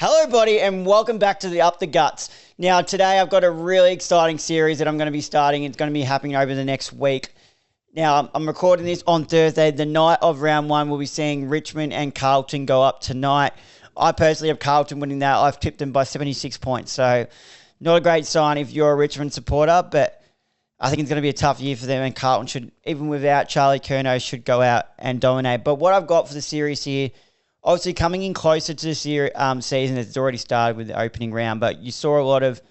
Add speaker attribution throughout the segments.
Speaker 1: Hello, everybody, and welcome back to the Up the Guts. Now, today I've got a really exciting series that I'm going to be starting. It's going to be happening over the next week. Now, I'm recording this on Thursday. The night of round one, we'll be seeing Richmond and Carlton go up tonight. I personally have Carlton winning that. I've tipped them by 76 points. So, not a great sign if you're a Richmond supporter, but I think it's going to be a tough year for them, and Carlton should, even without Charlie Curnow, should go out and dominate. But what I've got for the series here, obviously coming in closer to the season, it's already started with the opening round, but you saw a lot of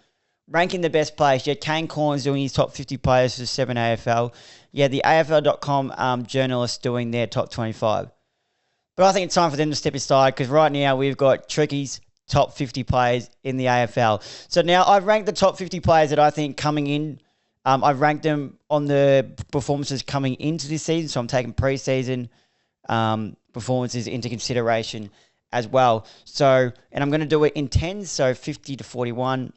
Speaker 1: ranking the best players. You had Kane Cornes doing his top 50 players for 7 AFL. You had the AFL.com journalists doing their top 25. But I think it's time for them to step aside, because right now we've got Tricky's top 50 players in the AFL. So now I've ranked the top 50 players that I think coming in. I've ranked them on the performances coming into this season, so I'm taking pre-season performances into consideration as well. So, and I'm going to do it in 10s, so 50 to 41,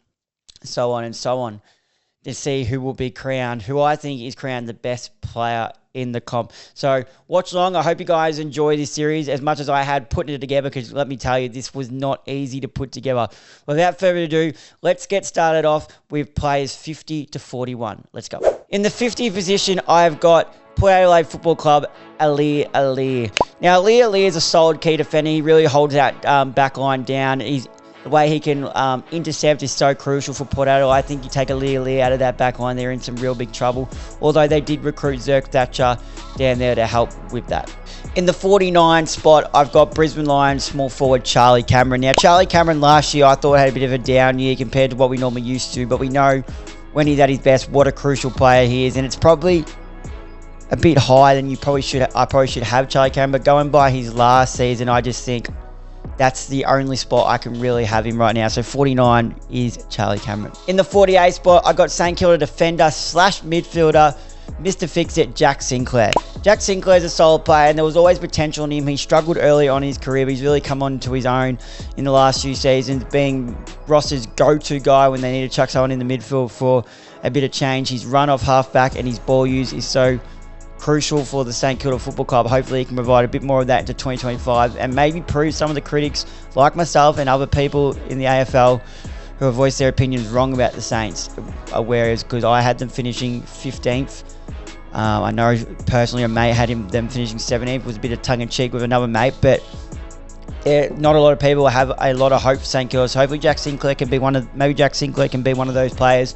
Speaker 1: so on and so on, to see who will be crowned, who I think is crowned the best player in the comp. So watch along. I hope you guys enjoy this series as much as I had putting it together, because let me tell you, this was not easy to put together. Without further ado, let's get started off with players 50 to 41. Let's go. In the 50 position, I've got Port Adelaide Football Club, Ali. Now, Ali is a solid key defender. He really holds that back line down. The way he can intercept is so crucial for Port Adelaide. I think you take Ali out of that back line, they're in some real big trouble. Although they did recruit Zerk Thatcher down there to help with that. In the 49 spot, I've got Brisbane Lions small forward Charlie Cameron. Now, Charlie Cameron last year I thought had a bit of a down year compared to what we normally used to, but we know when he's at his best what a crucial player he is, and it's probably a bit higher than I probably should have Charlie Cameron, but going by his last season, I just think that's the only spot I can really have him right now. So 49 is Charlie Cameron. In the 48 spot, I got St Kilda defender / midfielder, Mr. Fix-It, Jack Sinclair. Jack Sinclair's a solid player, and there was always potential in him. He struggled early on in his career, but he's really come on to his own in the last few seasons, being Ross's go-to guy when they need to chuck someone in the midfield for a bit of change. His run off half-back and his ball use is so crucial for the St Kilda Football Club. Hopefully he can provide a bit more of that into 2025 and maybe prove some of the critics like myself and other people in the AFL who have voiced their opinions wrong about the Saints, whereas because I had them finishing 15th. I know personally a mate had them finishing 17th. It was a bit of tongue-in-cheek with another mate, but not a lot of people have a lot of hope for St Kilda. So hopefully Jack Sinclair can be one of those players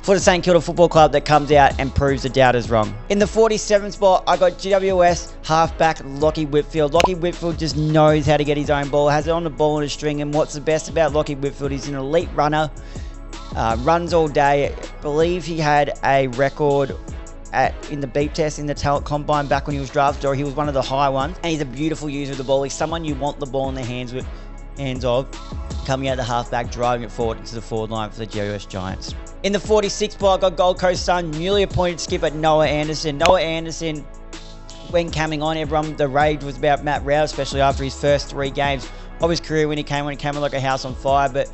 Speaker 1: for the St Kilda Football Club that comes out and proves the doubters wrong. In the 47th spot, I got GWS halfback Lockie Whitfield. Lockie Whitfield just knows how to get his own ball, has it on the ball in a string, and what's the best about Lockie Whitfield, he's an elite runner, runs all day. I believe he had a record in the beep test in the talent combine back when he was drafted, or he was one of the high ones, and he's a beautiful user of the ball. He's someone you want the ball in the hands of, coming out the halfback, driving it forward into the forward line for the GWS Giants. In the 46th spot, I got Gold Coast Sun newly appointed skipper Noah Anderson. Noah Anderson, when coming on, the rage was about Matt Rowell, especially after his first 3 games of his career when he came on like a house on fire, but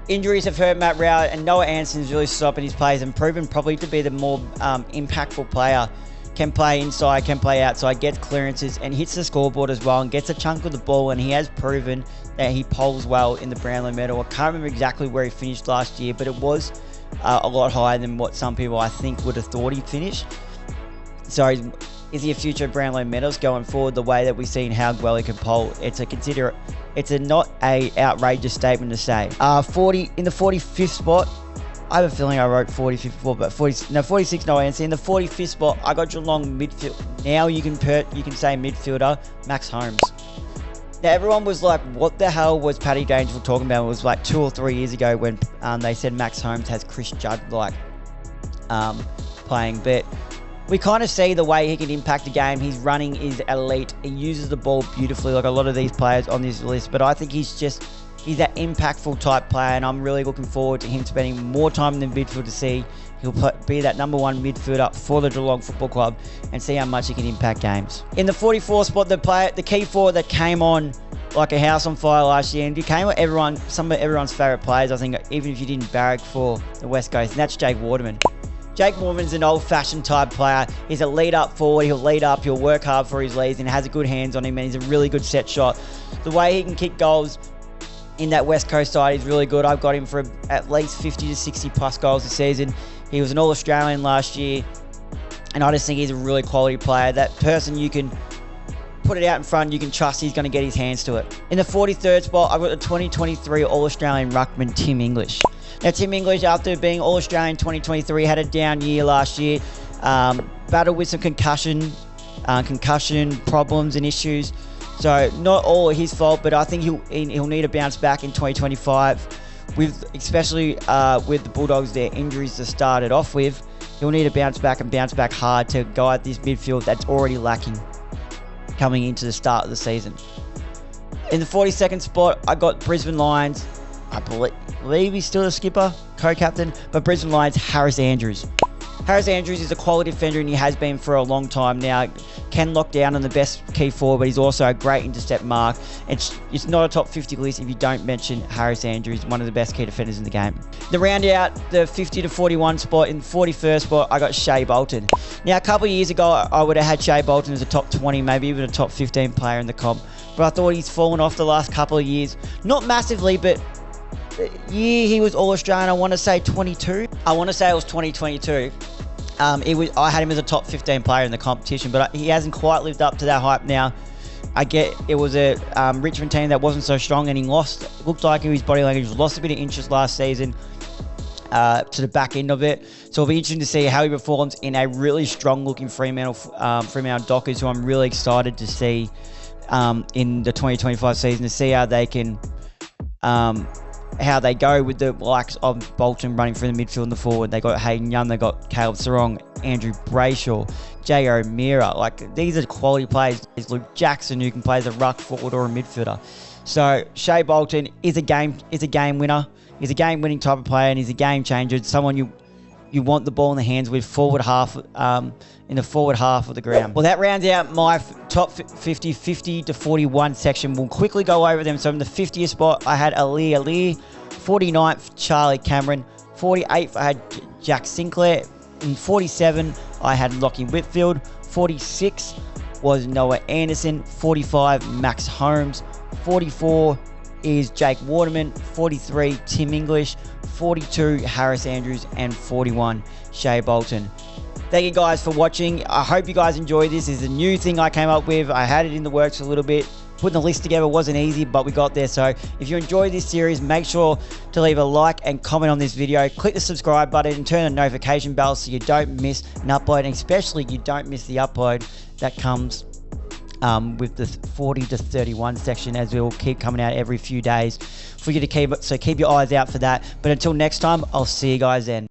Speaker 1: injuries have hurt Matt Rowell, and Noah Anderson's really stopping his plays and proven probably to be the more impactful player. Can play inside, can play outside, gets clearances and hits the scoreboard as well, and gets a chunk of the ball, and he has proven that he polls well in the Brownlow medal. I can't remember exactly where he finished last year, but it was a lot higher than what some people I think would have thought he'd finish. So is he a future Brownlow medals going forward? The way that we've seen how well he can poll, it's not a outrageous statement to say. In the 45th spot, I have a feeling I wrote 45th, but 46. No answer. In the 45th spot, I got Geelong midfield. Now you can say midfielder Max Holmes. Now everyone was like, "What the hell was Paddy Dangerfield talking about?" It was like 2 or 3 years ago when they said Max Holmes has Chris Judd playing, but we kind of see the way he can impact the game. His running is elite. He uses the ball beautifully, like a lot of these players on this list. But I think he's that impactful type player, and I'm really looking forward to him spending more time in the midfield to see he'll be that number 1 midfielder for the Geelong Football Club and see how much he can impact games. In the 44th spot, the key forward that came on like a house on fire last year and became some of everyone's favourite players, I think, even if you didn't barrack for the West Coast, and that's Jake Waterman. Jake Waterman's an old-fashioned type player. He's a lead-up forward. He'll lead up. He'll work hard for his leads and has a good hands on him, and he's a really good set shot. The way he can kick goals in that West Coast side. He's really good. I've got him for at least 50 to 60 plus goals this season. He was an All-Australian last year, and I just think he's a really quality player. That person you can put it out in front, you can trust he's going to get his hands to it. In the 43rd spot, I've got the 2023 All-Australian ruckman, Tim English. Now, Tim English, after being All-Australian 2023, had a down year last year, battled with some concussion problems and issues. So not all his fault, but I think he'll need to bounce back in 2025, especially with the Bulldogs, their injuries to start it off with. He'll need to bounce back hard to guide this midfield that's already lacking coming into the start of the season. In the 42nd spot, I got Brisbane Lions. I believe he's still a skipper, co-captain, but Brisbane Lions, Harris Andrews. Harris Andrews is a quality defender, and he has been for a long time now. Can lock down on the best key forward, but he's also a great intercept mark. It's not a top 50 list if you don't mention Harris Andrews, one of the best key defenders in the game. To round out the 50 to 41 spot, in the 41st spot, I got Shea Bolton. Now, a couple of years ago, I would have had Shea Bolton as a top 20, maybe even a top 15 player in the comp. But I thought he's fallen off the last couple of years. Not massively, but the year he was All-Australian, I want to say 22. I want to say it was 2022. I had him as a top 15 player in the competition, but he hasn't quite lived up to that hype now. I get it was a Richmond team that wasn't so strong, and he lost. It looked like his body language lost a bit of interest last season to the back end of it. So it'll be interesting to see how he performs in a really strong-looking Fremantle Dockers, who I'm really excited to see in the 2025 season, to see how they can. How they go with the likes of Bolton running through the midfield and the forward. They got Hayden Young, they got Caleb Sarong, Andrew Brayshaw, Jay O'Meara. Like, these are quality players. There's Luke Jackson, who can play as a ruck, forward, or a midfielder. So Shea Bolton is a game winner. He's a game-winning type of player, and he's a game changer. It's someone you want the ball in the hands with, forward half, in the forward half of the ground. Well, that rounds out my top 50 to 41 section. We'll quickly go over them. So in the 50th spot, I had Ali. 49th, Charlie Cameron. 48th, I had Jack Sinclair. In 47, I had Lockie Whitfield. 46 was Noah Anderson. 45, Max Holmes. 44 is Jake Waterman. 43, Tim English. 42, Harris Andrews. And 41, Shea Bolton. Thank you guys for watching. I hope you guys enjoyed this. This is a new thing I came up with. I had it in the works a little bit. Putting the list together wasn't easy, but we got there. So if you enjoyed this series, make sure to leave a like and comment on this video. Click the subscribe button and turn the notification bell so you don't miss an upload, and especially you don't miss the upload that comes with the 40 to 31 section, as we will keep coming out every few days for you to keep your eyes out for that. But until next time, I'll see you guys then.